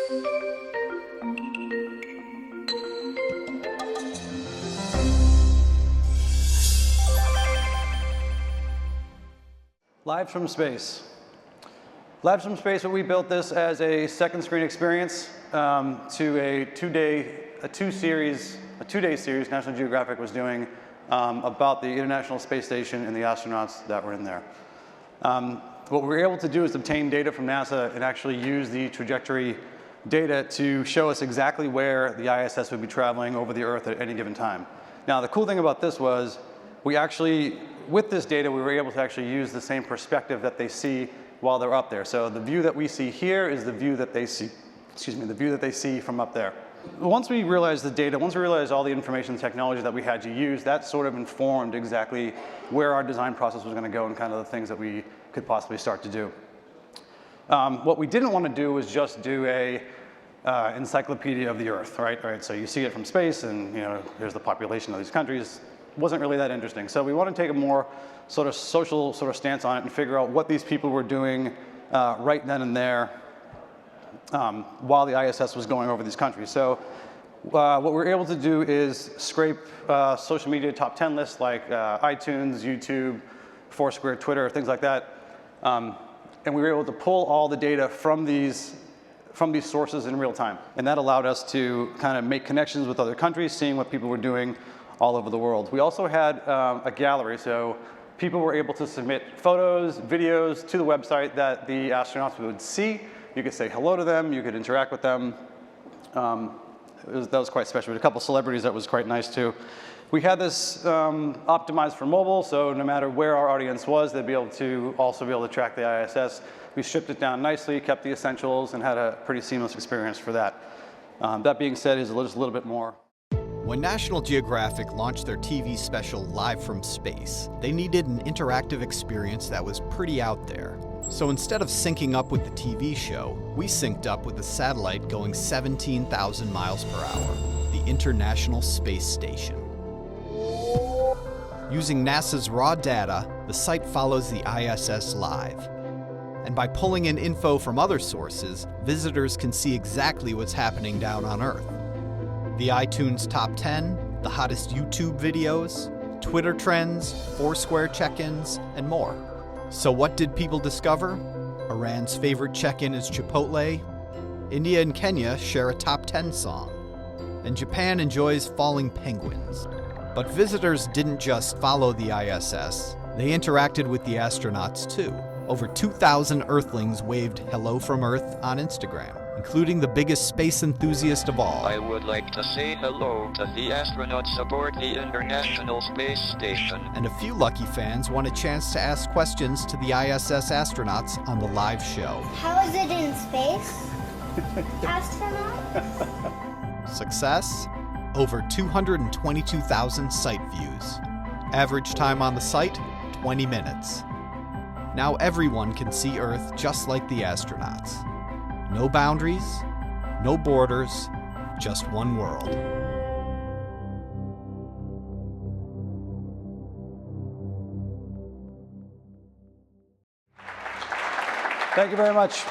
Live from space. Live from space, we built this as a second screen experience to a two-day series National Geographic was doing about the International Space Station and the astronauts that were in there. What we were able to do is obtain data from NASA and actually use the trajectory data to show us exactly where the ISS would be traveling over the Earth at any given time. Now, the cool thing about this was with this data, we were able to actually use the same perspective that they see while they're up there. So the view that we see here is the view that they see, the view that they see from up there. Once we realized the data, once we realized all the information and technology that we had to use, that sort of informed exactly where our design process was going to go and kind of the things that we could possibly start to do. What we didn't want to do was just do a encyclopedia of the Earth, right? All right, so you see it from space, and here's the population of these countries. Wasn't really that interesting. So we want to take a more sort of social sort of stance on it and figure out what these people were doing right then and there while the ISS was going over these countries. So what we're able to do is scrape social media top 10 lists like iTunes, YouTube, Foursquare, Twitter, things like that. And we were able to pull all the data from these sources in real time. And that allowed us to kind of make connections with other countries, seeing what people were doing all over the world. We also had a gallery, so people were able to submit photos, videos to the website that the astronauts would see. You could say hello to them, you could interact with them. That was quite special. We had a couple celebrities that was quite nice too. We had this optimized for mobile, so no matter where our audience was, they'd also be able to track the ISS. We stripped it down nicely, kept the essentials, and had a pretty seamless experience for that. That being said, is just a little bit more. When National Geographic launched their TV special Live from Space, they needed an interactive experience that was pretty out there. So instead of syncing up with the TV show, we synced up with a satellite going 17,000 miles per hour, the International Space Station. Using NASA's raw data, the site follows the ISS live. And by pulling in info from other sources, visitors can see exactly what's happening down on Earth. The iTunes Top 10, the hottest YouTube videos, Twitter trends, Foursquare check-ins, and more. So what did people discover? Iran's favorite check-in is Chipotle. India and Kenya share a top 10 song. And Japan enjoys falling penguins. But visitors didn't just follow the ISS, they interacted with the astronauts too. Over 2,000 Earthlings waved hello from Earth on Instagram, including the biggest space enthusiast of all. I would like to say hello to the astronauts aboard the International Space Station. And a few lucky fans won a chance to ask questions to the ISS astronauts on the live show. How is it in space? Astronaut? Success? Over 222,000 site views. Average time on the site? 20 minutes. Now everyone can see Earth just like the astronauts. No boundaries, no borders, just one world. Thank you very much.